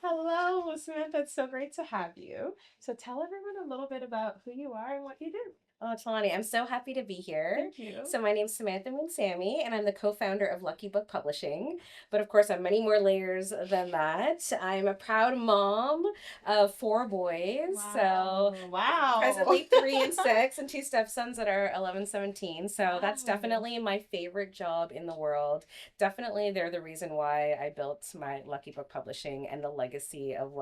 Hello, Samantha. It's so great to have you. So tell everyone a little bit about who you are and what you do. Oh, Tolani, I'm so happy to be here. Thank you. So my name's Samantha Moonsammy, and I'm the co-founder of Lucky Book Publishing. But of course, I'm many more layers than that. I'm a proud mom of four boys. So Wow. Wow. presently 3 and 6, and two stepsons that are 11, 17. So that's Wow. definitely my favorite job in the world. Definitely, they're the reason why I built my Lucky Book Publishing and the legacy of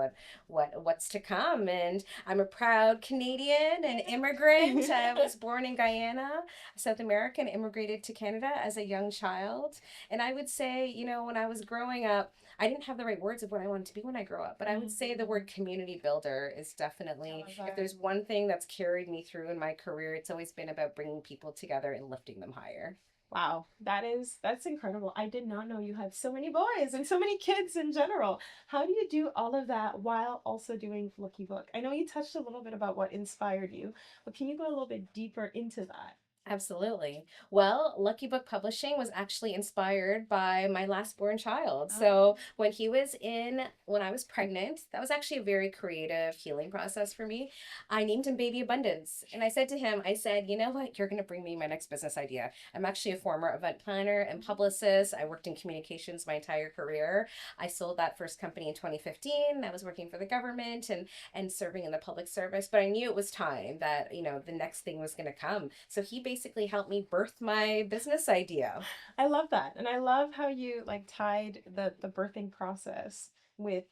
what's to come. And I'm a proud Canadian and immigrant. I was born in Guyana, South America, and immigrated to Canada as a young child. And I would say, when I was growing up, I didn't have the right words of what I wanted to be when I grow up, but I would say the word community builder is I definitely, love if that. there's one thing that's carried me through in my career, it's always been about bringing people together and lifting them higher. Wow, that's incredible. I did not know you had so many boys and so many kids in general. How do you do all of that while also doing Lucky Book? I know you touched a little bit about what inspired you, but can you go a little bit deeper into that? Absolutely. Well, Lucky Book Publishing was actually inspired by my last born child. Oh, So when I was pregnant, that was actually a very creative healing process for me. I named him Baby Abundance. And I said to him, I said, you know what? You're going to bring me my next business idea. I'm actually a former event planner and publicist. I worked in communications my entire career. I sold that first company in 2015. I was working for the government and serving in the public service, but I knew it was time that, the next thing was going to come. So he basically helped me birth my business idea. I love that. And I love how you like tied the birthing process with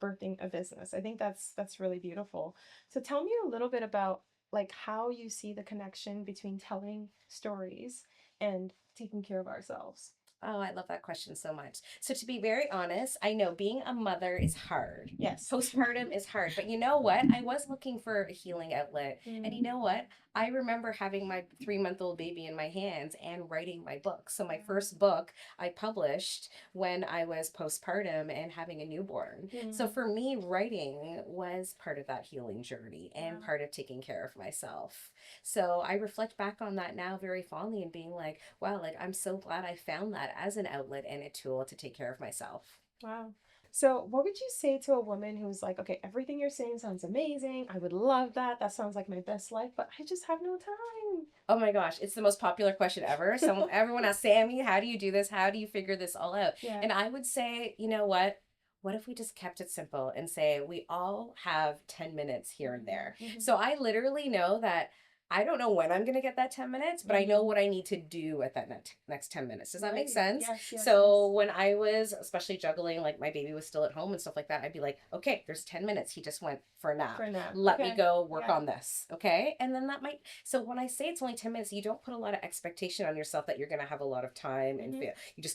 birthing a business. I think that's really beautiful. So tell me a little bit about like how you see the connection between telling stories and taking care of ourselves. Oh, I love that question so much. So, to be very honest, I know being a mother is hard. Yes. Postpartum is hard. But you know what? I was looking for a healing outlet. And you Mm, know what? I remember having my 3 month old baby in my hands and writing my book. So, my first book I published when I was postpartum and having a newborn. So, mm, for me, writing was part of that healing journey and wow. part of taking care of myself. So I reflect back on that now very fondly and being like, wow, like I'm so glad I found that as an outlet and a tool to take care of myself. Wow. So, what would you say to a woman who's like, okay, everything you're saying sounds amazing. I would love that. That sounds like my best life, but I just have no Oh my gosh, it's the most popular question ever. So time. everyone asks, Sammy, how do you do this? How do you figure this all out? Yeah. And I would say, you know what? What if we just kept it simple and say we all have 10 minutes here and there? Hmm. So I literally know that I don't know when I'm going to get that 10 minutes, but I know Hmm. what I need to do at that next 10 minutes. Does that make Right. sense? Yes, yes, So yes. when I was especially juggling, like my baby was still at home and stuff like that, I'd be like, okay, there's 10 minutes. He just went for a nap. For now. Let me Okay. go work Yeah. on this. Okay. And then that might, so when I say it's only 10 minutes, you don't put a lot of expectation on yourself that you're going to have a lot of time and Hmm. feel,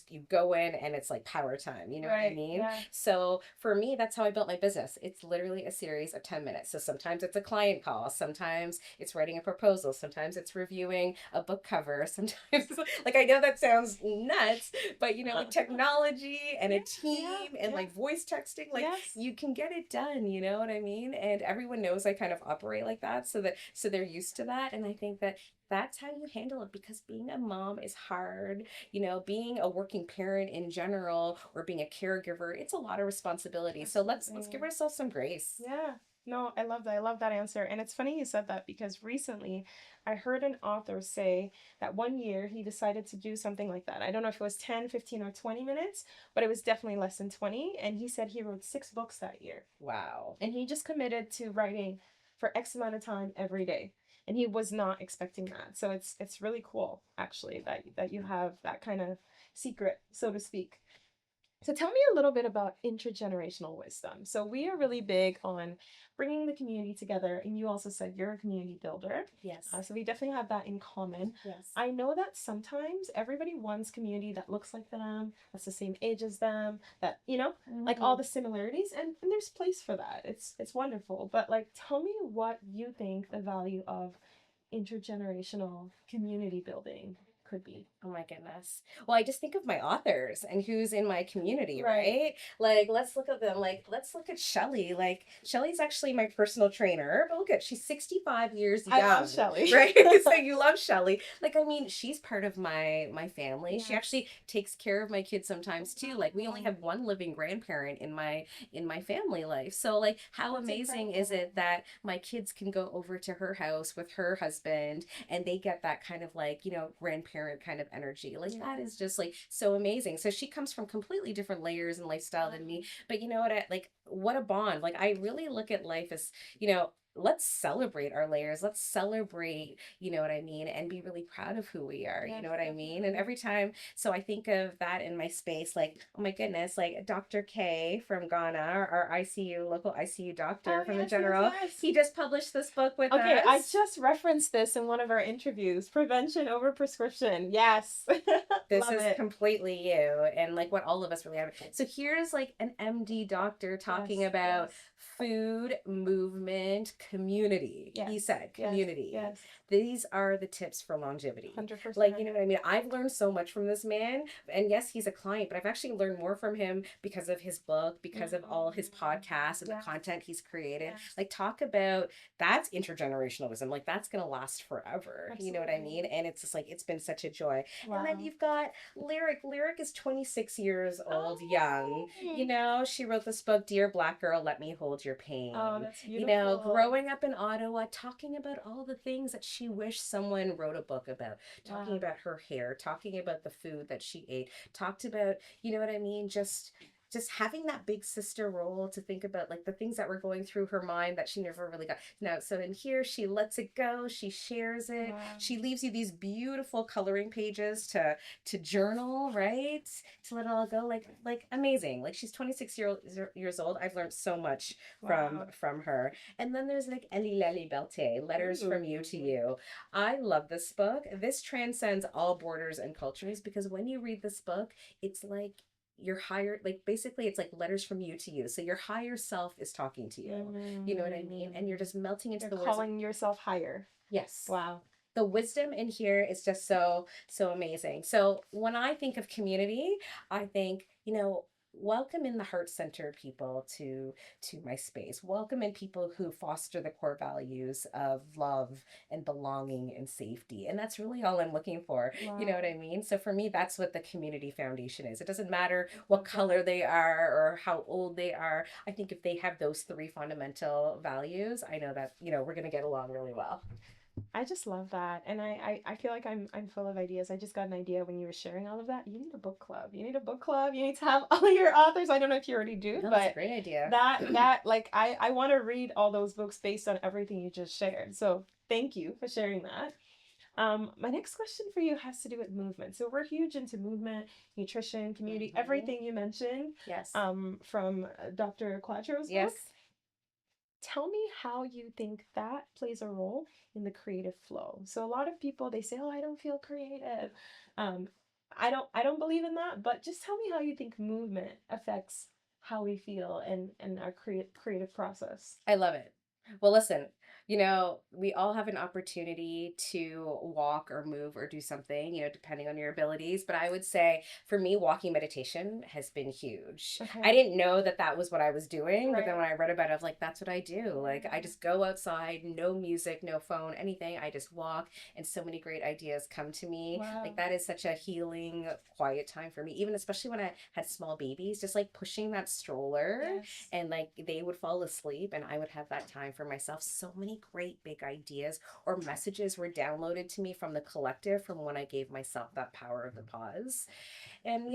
you go in and it's like power time. You know what I Right. mean? Yeah. So for me, that's how I built my business. It's literally a series of 10 minutes. So sometimes it's a client call, sometimes it's writing a proposal, sometimes it's reviewing a book cover, sometimes, like, I know that sounds nuts, but with technology and a Yeah. Yeah. team and Yeah. like voice texting, like Yes. you can get it done, you know what I mean? And everyone knows I kind of operate like that, so they're used to that. And I think that that's how you handle it, because being a mom is hard. Being a working parent in general, or being a caregiver, it's a lot of responsibility. So let's give Absolutely. ourselves some grace. Yeah. No, I love that. I love that answer. And it's funny you said that because recently I heard an author say that one year he decided to do something like that. I don't know if it was 10, 15, or 20 minutes, but it was definitely less than 20. And he said he wrote 6 books that year. Wow. And he just committed to writing for X amount of time every day. And he was not expecting that. So it's really cool actually that you have that kind of secret, so to speak. So tell me a little bit about intergenerational wisdom. So we are really big on bringing the community together, and you also said you're a community builder. Yes. So we definitely have that in common. Yes. I know that sometimes everybody wants community that looks like them, that's the same age as them, that like all Mhm. the similarities, and there's place for that. It's wonderful. But like, tell me what you think the value of intergenerational community building could be. Oh my goodness. Well, I just think of my authors and who's in my community, Right. right? Like, let's look at them. Like, let's look at Shelley. Like, Shelley's actually my personal trainer, but look at she's 65 years I love young, Shelley. right? So you love Shelley. Like, I mean, she's part of my family. She Yes. actually takes care of my kids sometimes too. Like, we only Wow. have one living grandparent in my family life. So, like, how That's amazing is incredible. it that my kids can go over to her house with her husband and they get that kind of like, grandparent kind of energy. Like Yeah. that is just like so amazing. So she comes from completely different layers and lifestyle than me. But you know what? Like, what a bond. Like, I really look at life as, let's celebrate our layers. Let's celebrate, you know what I mean? And be really proud of who we are. You Yes, know what I mean? And definitely. every time, so I think of that in my space, like, oh my goodness, like Dr. K from Ghana, our ICU, local ICU doctor Oh, from the yes, yes, general, yes. he just published this book with Okay, I us. just referenced this in one of our interviews. Prevention over prescription. Yes. This Love is it. completely you and like what all of us really have. So here's like an MD doctor talking Yes, about yes, food, movement, community. He yes, said yes, community. yes. These are the tips for longevity. Like, you 100%. know what I mean? I've learned so much from this man. And yes, he's a client, but I've actually learned more from him because of his book, because of all his podcasts and the Yes, content he's created. yes. Like, talk about that's intergenerational wisdom. Like, that's going to last forever. You know what I mean? Absolutely. And it's just like, it's been such a joy. And then Wow. you've got Lyric. Lyric is 26 years old, young. Oh, She wrote this book, Dear Black Girl, Let Me Hold Your oh, Pain. that's beautiful. Growing up in Ottawa, talking about all the things that she wished someone wrote a book about, talking Wow. about her hair, talking about the food that she ate, talked about, you know what I mean? Just having that big sister role to think about like the things that were going through her mind that she never really got. No, so in here she lets it go, she shares it, Wow. she leaves you these beautiful coloring pages to journal, right? To let it all go, like amazing. Like she's 26 years old. I've learned so much from Wow. from her. And then there's like Elie La Liberté, Letters from You to Ooh. You. I love this book. This transcends all borders and cultures because when you read this book, it's like your higher, like basically it's like letters from you to you, so your higher self is talking to you, you know what I mean, and you're Mm. just melting into You're the words of, calling yourself higher. yes, Wow. the wisdom in here is just so amazing. So when I think of community, I think, welcome in the heart centered people to my space. Welcome in people who foster the core values of love and belonging and safety. And that's really all I'm looking for. You know what Wow. I mean? So for me, that's what the community foundation is. It doesn't matter I what love that. color they are or how old they are. I think if they have those three fundamental values, I know that, we're going to get along really well. I just love that. And I feel like I'm full of ideas. I just got an idea when you were sharing all of that. You need a book club. You need a book club. You need to have all your authors. I don't know if you already do, No, that's a but great idea. that like I want to read all those books based on everything you just shared. So thank you for sharing that. My next question for you has to do with movement. So we're huge into movement, nutrition, community, Mhm. everything you mentioned. Yes. From Dr. Quattro's book. Yes. Tell me how you think that plays a role in the creative flow. So a lot of people they say, "Oh, I don't feel creative." Um, I don't believe in that, but just tell me how you think movement affects how we feel and our creative process. I love it. Well, listen, we all have an opportunity to walk or move or do something, depending on your abilities. But I would say for me, walking meditation has been huge. I Okay. didn't know that that was what I was doing. But then Right. when I read about it, I was like, that's what I do. Like, I Yeah. just go outside, no music, no phone, anything. I just walk, and so many great ideas come to me. Like, Wow. that is such a healing, quiet time for me, even especially when I had small babies, just like pushing that stroller Yes. and like they would fall asleep and I would have that time for myself. So many great big ideas or messages were downloaded to me from the collective from when I gave myself that power of the pause. And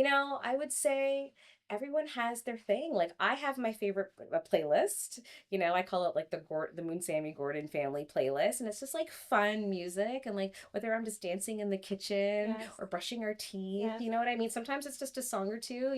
I would say everyone has their thing. Like I have my favorite playlist. I call it like the Moonsammy Gordon family playlist, and it's just like fun music and like whether I'm just dancing in the kitchen Yes. or brushing our teeth. Yes. You know what I mean? Sometimes it's just a song or two.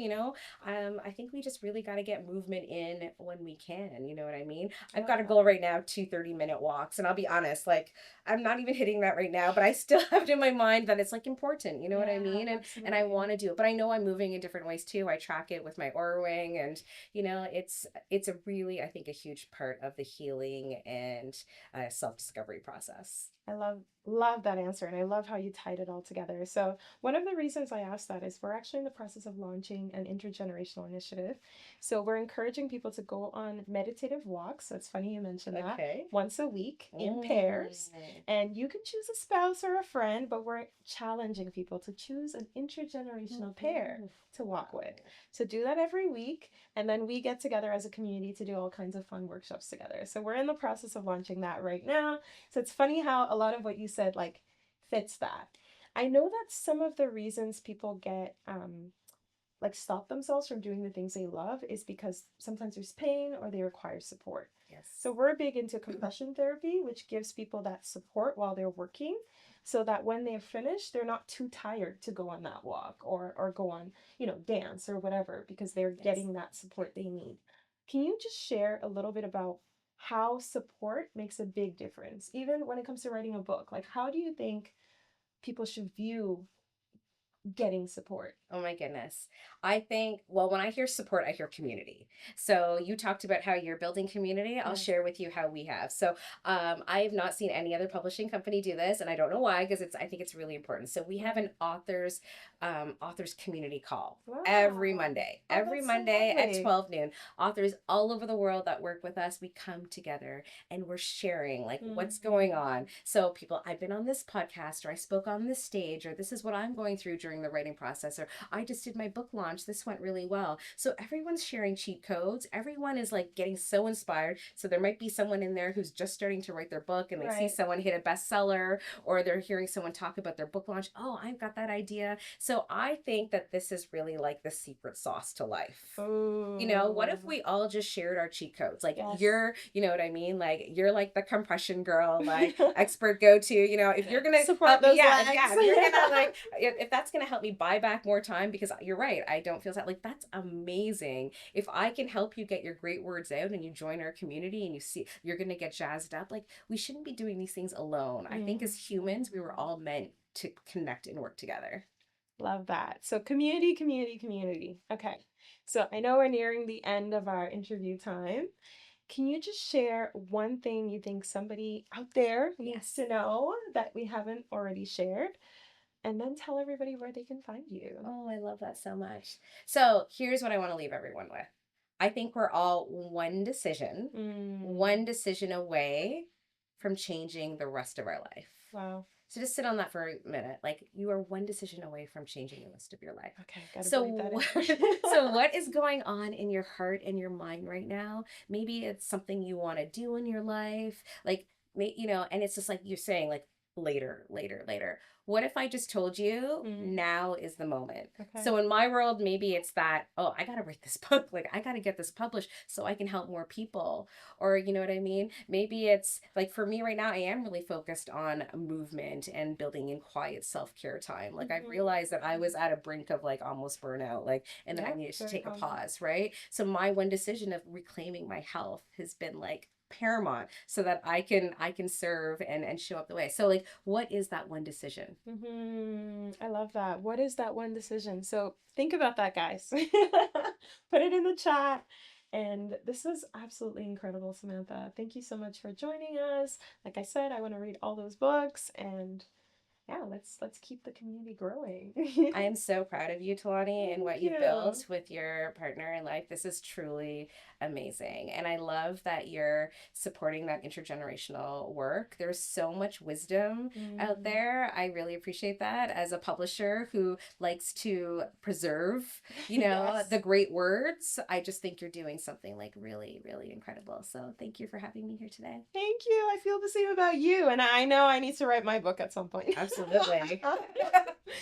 I think we just really got to get movement in when we can. You know what I mean? I've got a Wow. goal right now, 2 30-minute walks, and I'll be honest, like I'm not even hitting that right now, but I still have it in my mind that it's like important. You know what I Yeah, mean? And I absolutely. want to do it, but I know I'm moving in different ways too. I track it with my Aura Ring, and it's a really, I think, a huge part of the healing and self discovery process. I love that answer, and I love how you tied it all together. So one of the reasons I asked that is we're actually in the process of launching an intergenerational initiative. So we're encouraging people to go on meditative walks. So it's funny you mentioned that. Okay. Once a week in pairs, and you can choose a spouse or a friend, but we're challenging people to choose an intergenerational pair to walk with. So do that every week, and then we get together as a community to do all kinds of fun workshops together. So we're in the process of launching that right now. So it's funny how a lot of what you said like fits that. I know that some of the reasons people get like stop themselves from doing the things they love is because sometimes there's pain or they require support. Yes. So we're big into compression therapy, which gives people that support while they're working, so that when they're finished, they're not too tired to go on that walk or go on, dance or whatever, because they're getting that support they need. Can you just share a little bit about how support makes a big difference, even when it comes to writing a book? Like, how do you think people should view getting support? Oh my goodness. I think, well, when I hear support, I hear community. So you talked about how you're building community. I'll share with you how we have. So I have not seen any other publishing company do this, and I don't know why, because I think it's really important. So we have an authors community call every Monday. Every Monday at 12 noon. Authors all over the world that work with us, we come together and we're sharing like what's going on. So people, I've been on this podcast, or I spoke on this stage, or this is what I'm going through during the writing process, or I just did my book launch. This went really well. So everyone's sharing cheat codes. Everyone is like getting so inspired. So there might be someone in there who's just starting to write their book, and they see someone hit a bestseller, or they're hearing someone talk about their book launch. Oh, I've got that idea. So I think that this is really like the secret sauce to life. Ooh. What if we all just shared our cheat codes? Like you're, you know what I mean? Like you're like the compression girl, like expert go-to, if you're going to support those legs. if you're going to like, if that's going to help me buy back more time, because you're right, I don't feel that, like, that's amazing. If I can help you get your great words out and you join our community and you see you're going to get jazzed up, like, we shouldn't be doing these things alone. I think as humans, we were all meant to connect and work together. Love that. So community, community, community. Okay. So I know we're nearing the end of our interview time. Can you just share one thing you think somebody out there needs to know that we haven't already shared? And then tell everybody where they can find you. Oh, I love that so much. So here's what I want to leave everyone with. I think we're all one decision away from changing the rest of our life. Wow. So just sit on that for a minute. Like, you are one decision away from changing the rest of your life. Okay. Gotta so that so what is going on in your heart and your mind right now? Maybe it's something you want to do in your life. Like, and it's just like you're saying, like, later. What if I just told you now is the moment? Okay. So in my world, maybe it's that, oh, I got to write this book. Like, I got to get this published so I can help more people. Or, you know what I mean? Maybe it's like, for me right now, I am really focused on movement and building in quiet self-care time. Like, I realized that I was at a brink of like almost burnout, like, and then I needed to take a pause, right? So my one decision of reclaiming my health has been like paramount, so that I can serve and show up the way. So, like, what is that one decision? I love that. What is that one decision? So think about that, guys. Put it in the chat. And this was absolutely incredible, Samantha. Thank you so much for joining us. Like I said, I want to read all those books, and yeah, let's keep the community growing. I am so proud of you, Tolani, and what you've built with your partner in life. This is truly amazing. And I love that you're supporting that intergenerational work. There's so much wisdom out there. I really appreciate that. As a publisher who likes to preserve, the great words, I just think you're doing something like really, really incredible. So thank you for having me here today. Thank you. I feel the same about you. And I know I need to write my book at some point. Absolutely.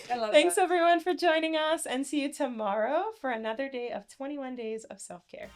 Thanks everyone for joining us, and see you tomorrow for another day of 21 Days of Self-Care.